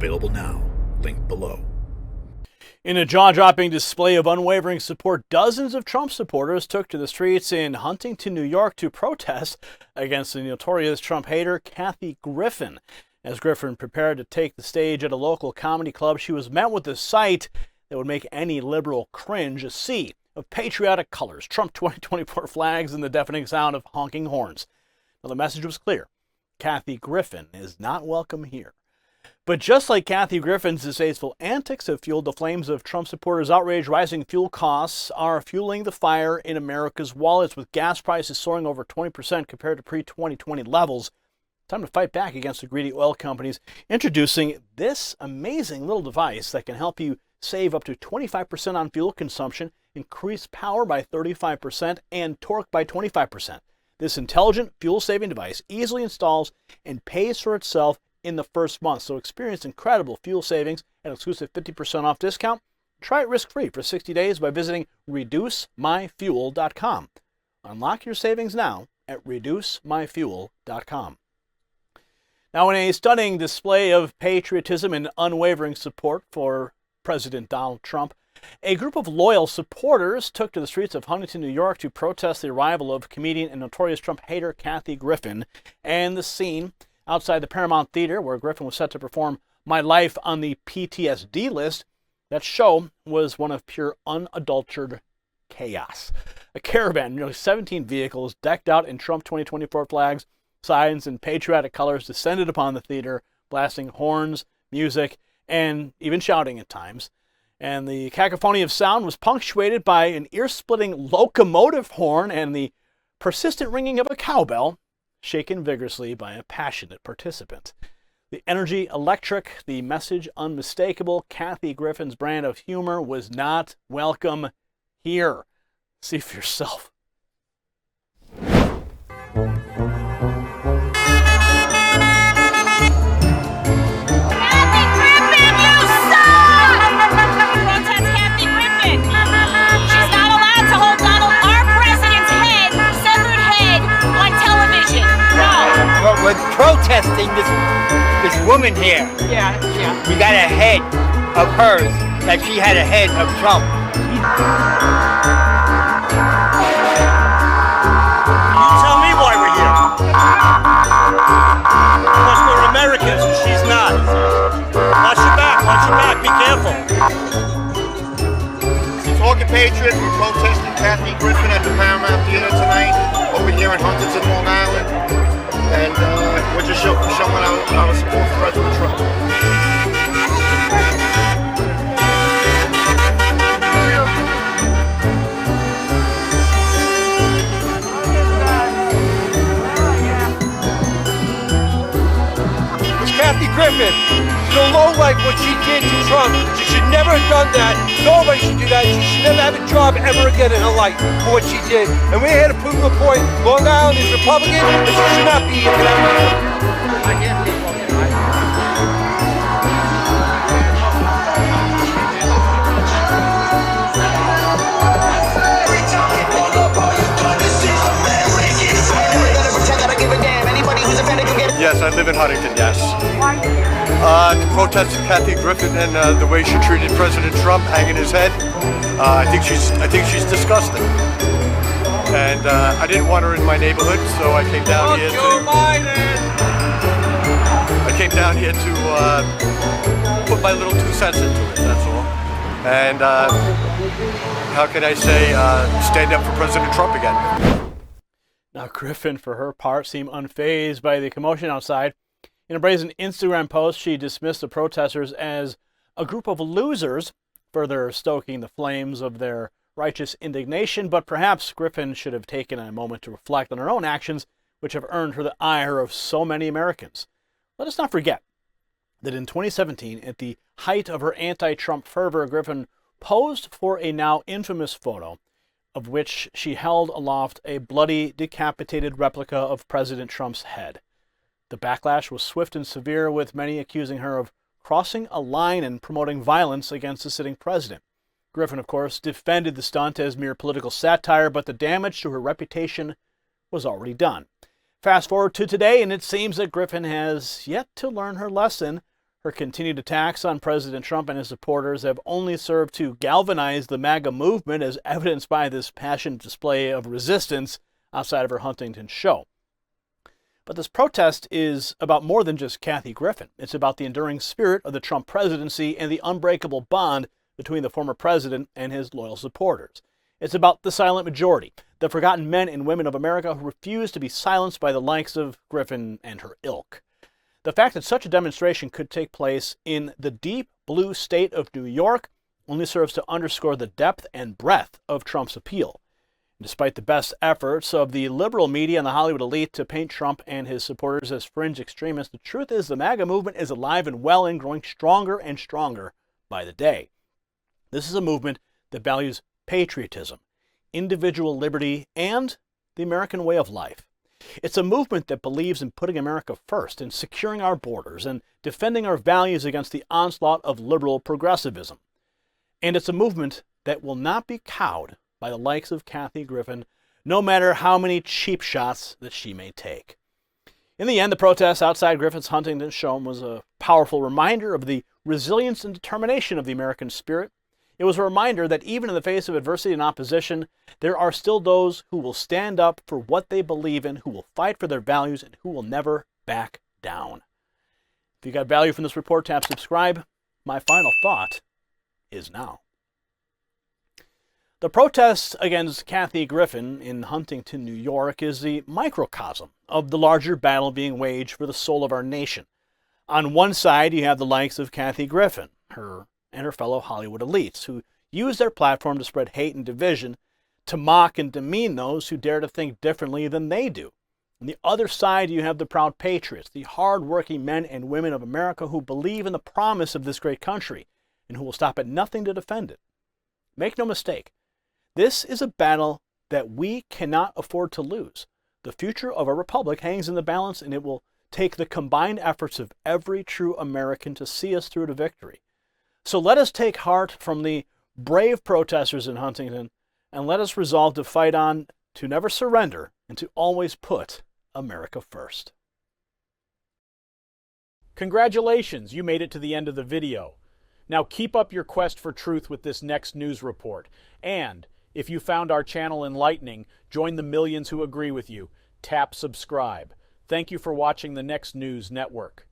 Available now. Link below. In a jaw-dropping display of unwavering support, dozens of Trump supporters took to the streets in Huntington, New York to protest against the notorious Trump hater Kathy Griffin. As Griffin prepared to take the stage at a local comedy club, she was met with a sight that would make any liberal cringe: a sea of patriotic colors, Trump 2024 flags, and the deafening sound of honking horns. Now, the message was clear. Kathy Griffin is not welcome here. But just like Kathy Griffin's distasteful antics have fueled the flames of Trump supporters' outrage, rising fuel costs are fueling the fire in America's wallets, with gas prices soaring over 20% compared to pre-2020 levels. Time to fight back against the greedy oil companies, introducing this amazing little device that can help you save up to 25% on fuel consumption, increase power by 35%, and torque by 25%. This intelligent fuel-saving device easily installs and pays for itself in the first month. So experience incredible fuel savings and exclusive 50% off discount. Try it risk-free for 60 days by visiting reducemyfuel.com. Unlock your savings now at reducemyfuel.com. Now, in a stunning display of patriotism and unwavering support for President Donald Trump, a group of loyal supporters took to the streets of Huntington, New York to protest the arrival of comedian and notorious Trump hater Kathy Griffin, and the scene outside the Paramount Theater, where Griffin was set to perform My Life on the PTSD List. That show was one of pure unadulterated chaos. A caravan, nearly 17 vehicles decked out in Trump 2024 flags, signs, and patriotic colors descended upon the theater, blasting horns, music, and even shouting at times. And the cacophony of sound was punctuated by an ear-splitting locomotive horn and the persistent ringing of a cowbell, shaken vigorously by a passionate participant. The energy electric, the message unmistakable. Kathy Griffin's brand of humor was not welcome here. See for yourself. We're protesting this woman here. Yeah. We got a head of hers, like she had a head of Trump. You tell me why we're here. Because we're Americans and she's not. Watch your back, be careful. Talking Patriots, we're protesting Kathy Griffin at the Paramount Theater tonight, over here in Huntington, Long Island. And we're just showing our support for President Trump. It's Kathy Griffin. She's a lowlife what she did to Trump. She should never have done that. Nobody should do that. She should never have a job ever again in her life for what she did. And we're here to prove the point. Long Island is Republican, and she should not be here for that reason. Yes, I live in Huntington, yes. To protest Kathy Griffin and the way she treated President Trump, hanging his head. I think she's disgusting. And I didn't want her in my neighborhood, so I came down here to put my little 2 cents into it, that's all. And how can I say, stand up for President Trump again. Now, Griffin, for her part, seemed unfazed by the commotion outside. In a brazen Instagram post, she dismissed the protesters as a group of losers, further stoking the flames of their righteous indignation. But perhaps Griffin should have taken a moment to reflect on her own actions, which have earned her the ire of so many Americans. Let us not forget that in 2017, at the height of her anti-Trump fervor, Griffin posed for a now infamous photo of which she held aloft a bloody, decapitated replica of President Trump's head. The backlash was swift and severe, with many accusing her of crossing a line and promoting violence against the sitting president. Griffin, of course, defended the stunt as mere political satire, but the damage to her reputation was already done. Fast forward to today, and it seems that Griffin has yet to learn her lesson. Her continued attacks on President Trump and his supporters have only served to galvanize the MAGA movement, as evidenced by this passionate display of resistance outside of her Huntington show. But this protest is about more than just Kathy Griffin. It's about the enduring spirit of the Trump presidency and the unbreakable bond between the former president and his loyal supporters. It's about the silent majority, the forgotten men and women of America who refuse to be silenced by the likes of Griffin and her ilk. The fact that such a demonstration could take place in the deep blue state of New York only serves to underscore the depth and breadth of Trump's appeal. Despite the best efforts of the liberal media and the Hollywood elite to paint Trump and his supporters as fringe extremists, the truth is the MAGA movement is alive and well and growing stronger and stronger by the day. This is a movement that values patriotism, individual liberty, and the American way of life. It's a movement that believes in putting America first and securing our borders and defending our values against the onslaught of liberal progressivism. And it's a movement that will not be cowed by the likes of Kathy Griffin, no matter how many cheap shots that she may take. In the end, the protest outside Griffin's Huntington show was a powerful reminder of the resilience and determination of the American spirit. It was a reminder that even in the face of adversity and opposition, there are still those who will stand up for what they believe in, who will fight for their values, and who will never back down. If you got value from this report, tap subscribe. My final thought is now. The protest against Kathy Griffin in Huntington, New York is the microcosm of the larger battle being waged for the soul of our nation. On one side, you have the likes of Kathy Griffin, her fellow Hollywood elites, who use their platform to spread hate and division, to mock and demean those who dare to think differently than they do. On the other side, you have the proud patriots, the hard-working men and women of America who believe in the promise of this great country and who will stop at nothing to defend it. Make no mistake, this is a battle that we cannot afford to lose. The future of our republic hangs in the balance, and it will take the combined efforts of every true American to see us through to victory. So let us take heart from the brave protesters in Huntington, and let us resolve to fight on, to never surrender, and to always put America first. Congratulations, you made it to the end of the video. Now keep up your quest for truth with this next news report. And if you found our channel enlightening, join the millions who agree with you. Tap subscribe. Thank you for watching the Next News Network.